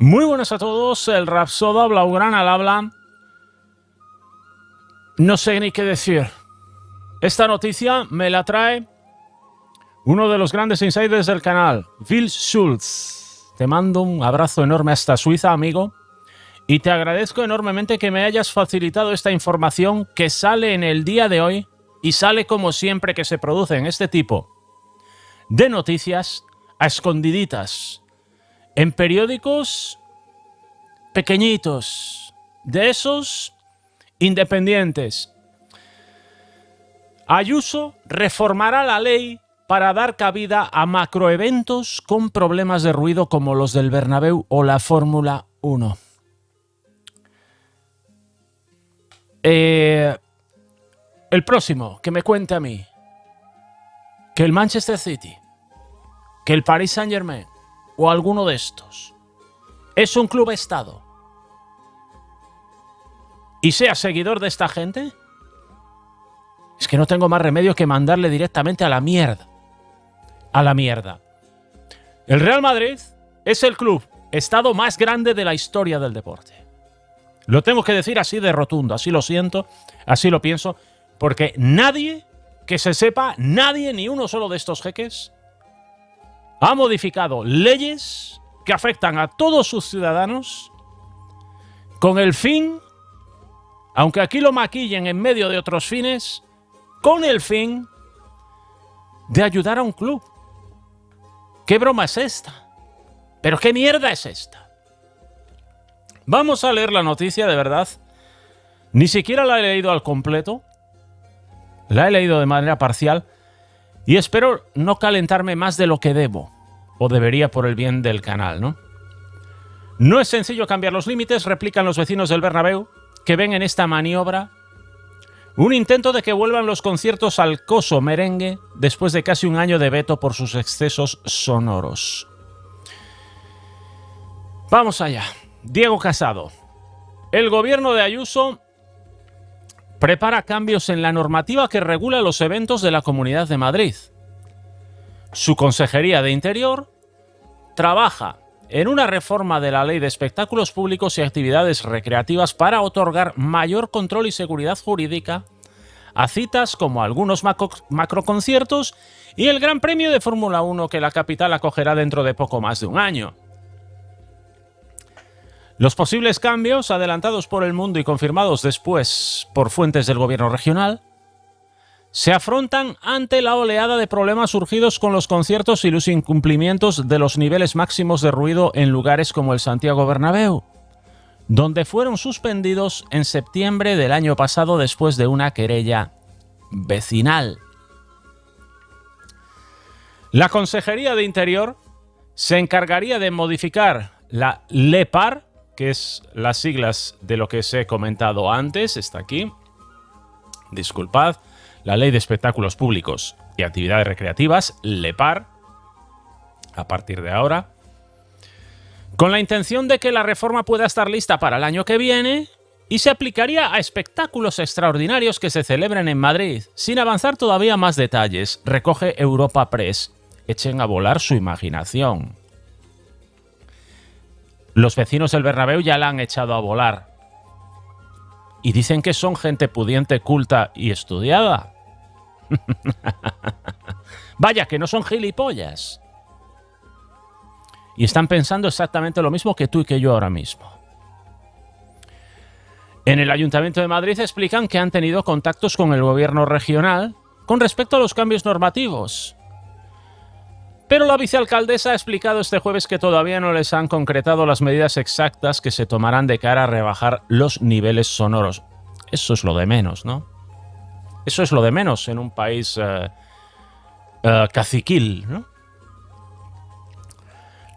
Muy buenas a todos, el Rapsoda Blaugrana al habla. No sé ni qué decir. Esta noticia me la trae uno de los grandes insiders del canal, Will Schultz. Te mando un abrazo enorme hasta Suiza, amigo, y te agradezco enormemente que me hayas facilitado esta información que sale en el día de hoy y sale como siempre que se producen este tipo de noticias a escondiditas en periódicos pequeñitos, de esos independientes. Ayuso reformará la ley para dar cabida a macroeventos con problemas de ruido como los del Bernabéu o la Fórmula 1. El próximo que me cuente a mí que el Manchester City, que el Paris Saint-Germain o alguno de estos es un club estado y sea seguidor de esta gente, es que no tengo más remedio que mandarle directamente a la mierda. A la mierda. El Real Madrid es el club estado más grande de la historia del deporte. Lo tengo que decir así de rotundo, así lo siento, así lo pienso, porque nadie que se sepa, nadie, ni uno solo de estos jeques, ha modificado leyes que afectan a todos sus ciudadanos con el fin, aunque aquí lo maquillen en medio de otros fines, con el fin de ayudar a un club. ¿Qué broma es esta? ¿Pero qué mierda es esta? Vamos a leer la noticia de verdad. Ni siquiera la he leído al completo. La he leído de manera parcial. Y espero no calentarme más de lo que debo. O debería por el bien del canal, ¿no? No es sencillo cambiar los límites, replican los vecinos del Bernabéu, que ven en esta maniobra un intento de que vuelvan los conciertos al coso merengue después de casi un año de veto por sus excesos sonoros. Vamos allá. Diego Casado. El gobierno de Ayuso prepara cambios en la normativa que regula los eventos de la Comunidad de Madrid. Su Consejería de Interior trabaja en una reforma de la Ley de Espectáculos Públicos y Actividades Recreativas para otorgar mayor control y seguridad jurídica a citas como algunos macroconciertos y el Gran Premio de Fórmula 1 que la capital acogerá dentro de poco más de un año. Los posibles cambios, adelantados por El Mundo y confirmados después por fuentes del gobierno regional, se afrontan ante la oleada de problemas surgidos con los conciertos y los incumplimientos de los niveles máximos de ruido en lugares como el Santiago Bernabéu, donde fueron suspendidos en septiembre del año pasado después de una querella vecinal. La Consejería de Interior se encargaría de modificar la LEPAR, que es las siglas de lo que os he comentado antes, está aquí, disculpad, la Ley de Espectáculos Públicos y Actividades Recreativas, LEPAR, a partir de ahora, con la intención de que la reforma pueda estar lista para el año que viene y se aplicaría a espectáculos extraordinarios que se celebren en Madrid, sin avanzar todavía más detalles, recoge Europa Press. Echen a volar su imaginación. Los vecinos del Bernabéu ya la han echado a volar. Y dicen que son gente pudiente, culta y estudiada. Vaya, que no son gilipollas. Y están pensando exactamente lo mismo que tú y que yo ahora mismo. En el Ayuntamiento de Madrid explican que han tenido contactos con el gobierno regional con respecto a los cambios normativos. Pero la vicealcaldesa ha explicado este jueves que todavía no les han concretado las medidas exactas que se tomarán de cara a rebajar los niveles sonoros. Eso es lo de menos, ¿no? Eso es lo de menos en un país caciquil, ¿no?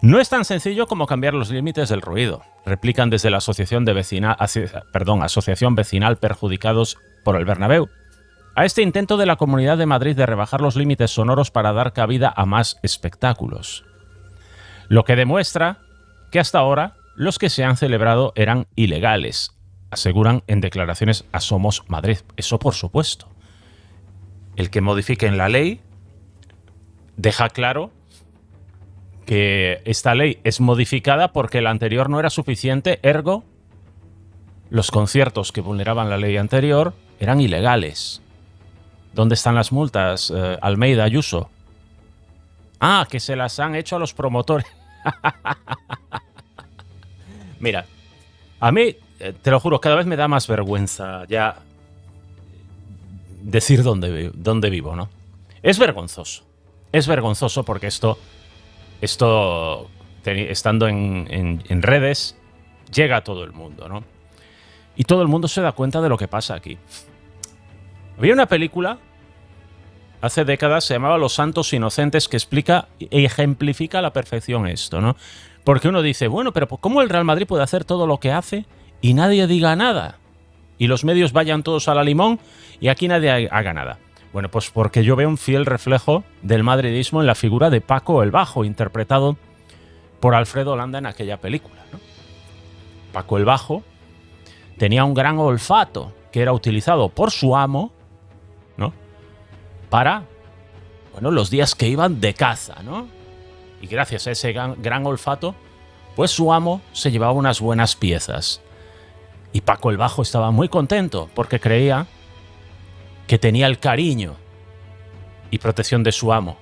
No es tan sencillo como cambiar los límites del ruido, replican desde la Asociación Vecinal Perjudicados por el Bernabéu, a este intento de la Comunidad de Madrid de rebajar los límites sonoros para dar cabida a más espectáculos. Lo que demuestra que hasta ahora los que se han celebrado eran ilegales, aseguran en declaraciones a Somos Madrid. Eso por supuesto. El que modifiquen la ley deja claro que esta ley es modificada porque la anterior no era suficiente, ergo, los conciertos que vulneraban la ley anterior eran ilegales. ¿Dónde están las multas, Almeida Ayuso? Ah, que se las han hecho a los promotores. Mira, a mí, te lo juro, cada vez me da más vergüenza ya decir dónde vivo, ¿no? Es vergonzoso. Es vergonzoso porque esto estando en redes, llega a todo el mundo, ¿no? Y todo el mundo se da cuenta de lo que pasa aquí. Había una película hace décadas, se llamaba Los Santos Inocentes, que explica y ejemplifica a la perfección esto, ¿no? Porque uno dice, bueno, pero ¿cómo el Real Madrid puede hacer todo lo que hace y nadie diga nada? Y los medios vayan todos a la limón y aquí nadie haga nada. Bueno, pues porque yo veo un fiel reflejo del madridismo en la figura de Paco el Bajo, interpretado por Alfredo Landa en aquella película, ¿no? Paco el Bajo tenía un gran olfato que era utilizado por su amo, ¿no? Para, bueno, los días que iban de caza, ¿no? Y gracias a ese gran olfato, pues su amo se llevaba unas buenas piezas. Y Paco el Bajo estaba muy contento porque creía que tenía el cariño y protección de su amo.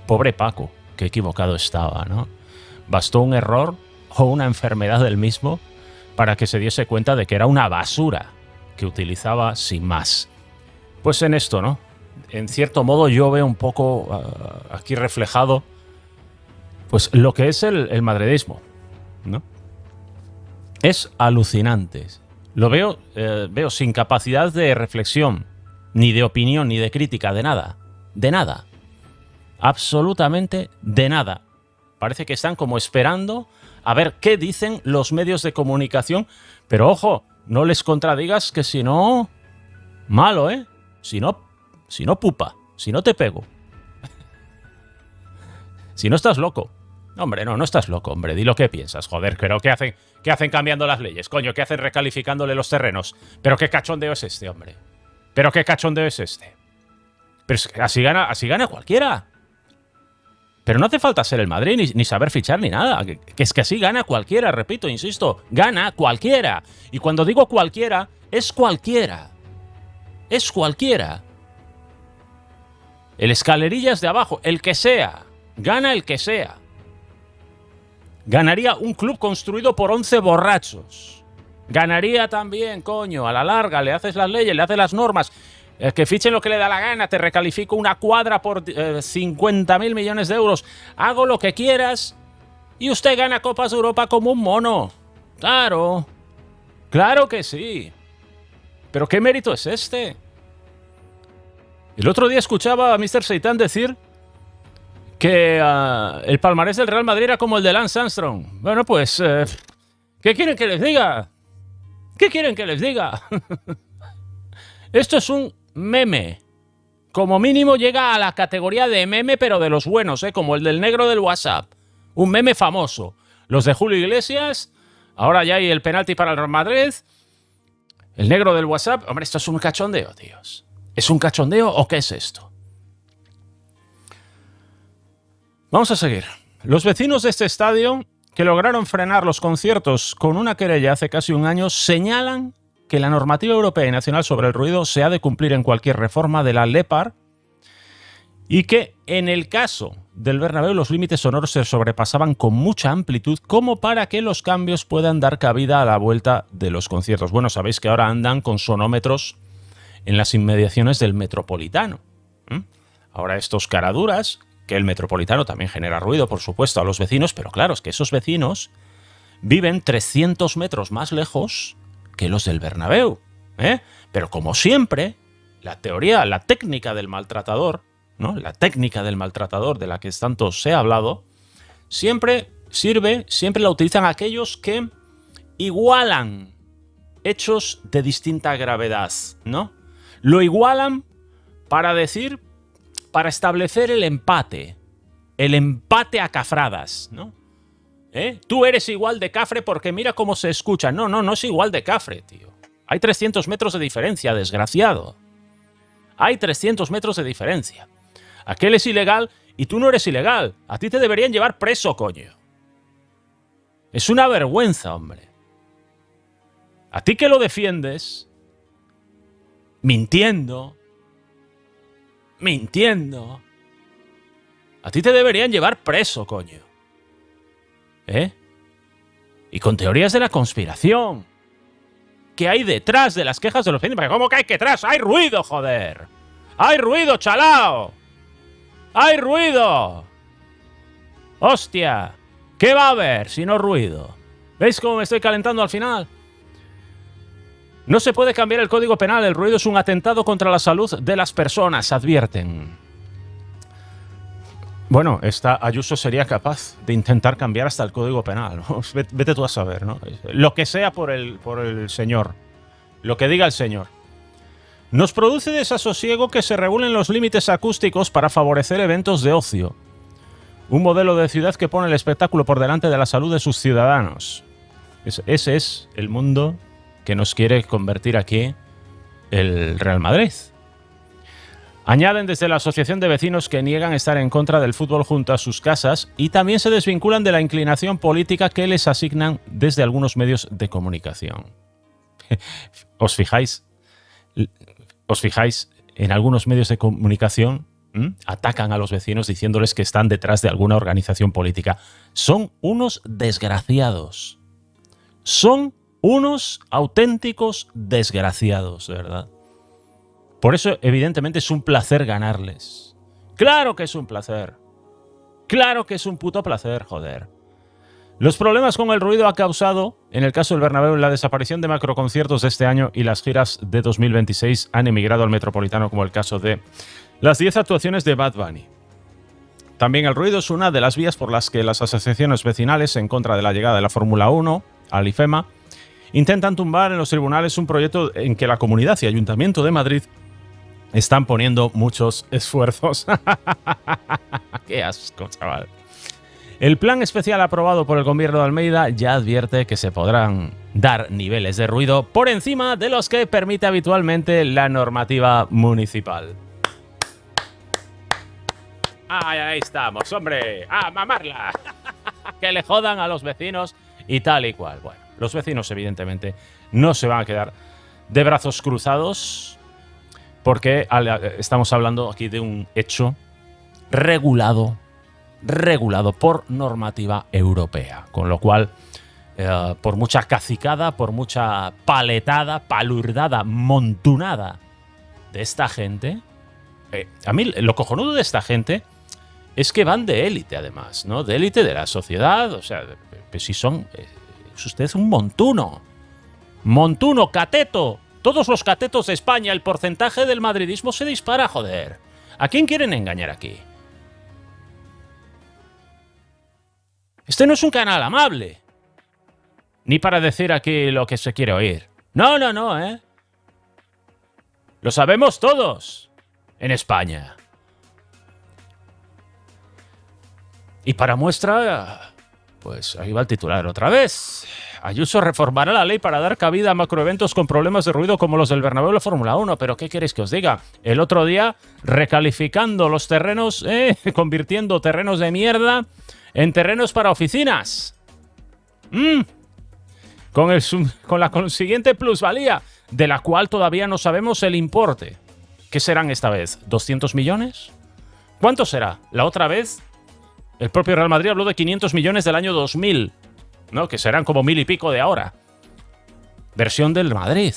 Pobre Paco, qué equivocado estaba, ¿no? Bastó un error o una enfermedad del mismo para que se diese cuenta de que era una basura que utilizaba sin más. Pues en esto, ¿no? En cierto modo yo veo un poco aquí reflejado pues lo que es el madridismo, ¿no? Es alucinante. Lo veo sin capacidad de reflexión, ni de opinión, ni de crítica, de nada. De nada. Absolutamente de nada. Parece que están como esperando a ver qué dicen los medios de comunicación. Pero ojo, no les contradigas que si no... Malo, ¿eh? Si no pupa. Si no te pego. Si no estás loco. Hombre, no estás loco, hombre. Di lo que piensas, joder. Pero ¿qué hacen cambiando las leyes? Coño, ¿qué hacen recalificándole los terrenos? Pero qué cachondeo es este, hombre. Pero qué cachondeo es este. Pero así gana cualquiera. Pero no hace falta ser el Madrid, ni saber fichar, ni nada. Que es que así gana cualquiera, repito, insisto. Gana cualquiera. Y cuando digo cualquiera, es cualquiera. Es cualquiera. El escalerillas de abajo, el que sea. Gana el que sea. Ganaría un club construido por 11 borrachos. Ganaría también, coño, a la larga, le haces las leyes, le haces las normas. Que fichen lo que le da la gana, te recalifico una cuadra por 50.000 millones de euros. Hago lo que quieras y usted gana Copas de Europa como un mono. Claro. Claro que sí. ¿Pero qué mérito es este? El otro día escuchaba a Mr. Seitan decir que el palmarés del Real Madrid era como el de Lance Armstrong. Bueno, pues, ¿qué quieren que les diga? ¿Qué quieren que les diga? Esto es un meme. Como mínimo llega a la categoría de meme, pero de los buenos, como el del negro del WhatsApp. Un meme famoso. Los de Julio Iglesias, ahora ya hay el penalti para el Real Madrid. El negro del WhatsApp. Hombre, esto es un cachondeo, tíos. ¿Es un cachondeo o qué es esto? Vamos a seguir. Los vecinos de este estadio, que lograron frenar los conciertos con una querella hace casi un año, señalan que la normativa europea y nacional sobre el ruido se ha de cumplir en cualquier reforma de la LEPAR y que en el caso del Bernabéu los límites sonoros se sobrepasaban con mucha amplitud como para que los cambios puedan dar cabida a la vuelta de los conciertos. Bueno, sabéis que ahora andan con sonómetros en las inmediaciones del Metropolitano. Ahora estos caraduras, que el Metropolitano también genera ruido, por supuesto, a los vecinos, pero claro, es que esos vecinos viven 300 metros más lejos que los del Bernabéu, ¿eh? Pero como siempre, la técnica del maltratador, ¿no? La técnica del maltratador de la que tanto se ha hablado, siempre la utilizan aquellos que igualan hechos de distinta gravedad, ¿no? Lo igualan para establecer el empate a cafradas, ¿no? Tú eres igual de cafre porque mira cómo se escucha. No es igual de cafre, tío. Hay 300 metros de diferencia, desgraciado. Hay 300 metros de diferencia. Aquel es ilegal Y tú no eres ilegal. A ti te deberían llevar preso, coño. Es una vergüenza, hombre. A ti que lo defiendes, mintiendo, a ti te deberían llevar preso, coño. ¿Eh? Y con teorías de la conspiración. ¿Qué hay detrás de las quejas de los vecinos? ¿Cómo que hay detrás? ¡Hay ruido, joder! ¡Hay ruido, chalao! ¡Hay ruido! ¡Hostia! ¿Qué va a haber si no ruido? ¿Veis cómo me estoy calentando al final? No se puede cambiar el Código Penal. El ruido es un atentado contra la salud de las personas, advierten. Bueno, esta Ayuso sería capaz de intentar cambiar hasta el Código Penal. Vete tú a saber, ¿no? Lo que sea por el señor. Lo que diga el señor. Nos produce desasosiego que se regulen los límites acústicos para favorecer eventos de ocio. Un modelo de ciudad que pone el espectáculo por delante de la salud de sus ciudadanos. Ese es el mundo que nos quiere convertir aquí el Real Madrid. Añaden desde la Asociación de Vecinos que niegan estar en contra del fútbol junto a sus casas y también se desvinculan de la inclinación política que les asignan desde algunos medios de comunicación. ¿Os fijáis en algunos medios de comunicación? Atacan a los vecinos diciéndoles que están detrás de alguna organización política. Son unos desgraciados. Son unos auténticos desgraciados, de verdad. Por eso, evidentemente, es un placer ganarles. ¡Claro que es un placer! ¡Claro que es un puto placer, joder! Los problemas con el ruido ha causado, en el caso del Bernabéu, la desaparición de macroconciertos de este año y las giras de 2026 han emigrado al Metropolitano, como el caso de las 10 actuaciones de Bad Bunny. También el ruido es una de las vías por las que las asociaciones vecinales en contra de la llegada de la Fórmula 1 al IFEMA intentan tumbar en los tribunales un proyecto en que la Comunidad y Ayuntamiento de Madrid están poniendo muchos esfuerzos. ¡Qué asco, chaval! El plan especial aprobado por el gobierno de Almeida ya advierte que se podrán dar niveles de ruido por encima de los que permite habitualmente la normativa municipal. ¡Ay, ahí estamos, hombre! ¡A mamarla! Que le jodan a los vecinos y tal y cual. Bueno, los vecinos evidentemente no se van a quedar de brazos cruzados porque estamos hablando aquí de un hecho regulado por normativa europea. Con lo cual, por mucha cacicada, por mucha paletada, palurdada, montunada de esta gente, a mí lo cojonudo de esta gente es que van de élite, además, ¿no? De élite de la sociedad, o sea, pues si son... es usted un montuno. Montuno, cateto. Todos los catetos de España, el porcentaje del madridismo se dispara, joder. ¿A quién quieren engañar aquí? Este no es un canal amable. Ni para decir aquí lo que se quiere oír. No, ¿eh? Lo sabemos todos en España. Y para muestra, pues ahí va el titular otra vez. Ayuso reformará la ley para dar cabida a macroeventos con problemas de ruido como los del Bernabéu y la Fórmula 1. ¿Pero qué queréis que os diga? El otro día, recalificando los terrenos, convirtiendo terrenos de mierda en terrenos para oficinas. Con la consiguiente plusvalía, de la cual todavía no sabemos el importe. ¿Qué serán esta vez? ¿200 millones? ¿Cuánto será? La otra vez, el propio Real Madrid habló de 500 millones del año 2000, ¿no? Que serán como 1000 y pico de ahora. Versión del Madrid.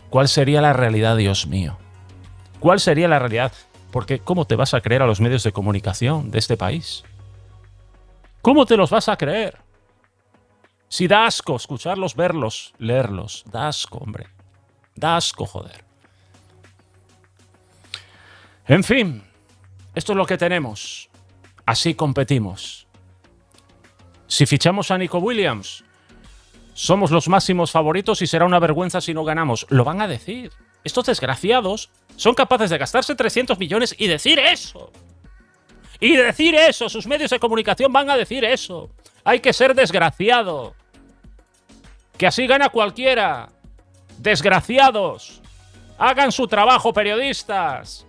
¿Cuál sería la realidad, Dios mío? ¿Cuál sería la realidad? Porque ¿cómo te vas a creer a los medios de comunicación de este país? ¿Cómo te los vas a creer? Si da asco escucharlos, verlos, leerlos. Da asco, hombre. Da asco, joder. En fin, esto es lo que tenemos. Así competimos. Si fichamos a Nico Williams, somos los máximos favoritos y será una vergüenza si no ganamos. Lo van a decir. Estos desgraciados son capaces de gastarse 300 millones y decir eso. Y decir eso. Sus medios de comunicación van a decir eso. Hay que ser desgraciado. Que así gana cualquiera. Desgraciados. Hagan su trabajo, periodistas.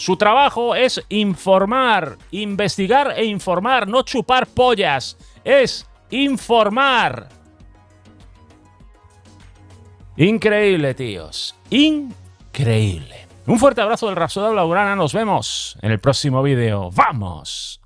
Su trabajo es informar, investigar e informar, no chupar pollas. Es informar. Increíble, tíos. Increíble. Un fuerte abrazo del Rapsodo Blaugrana. Nos vemos en el próximo vídeo. ¡Vamos!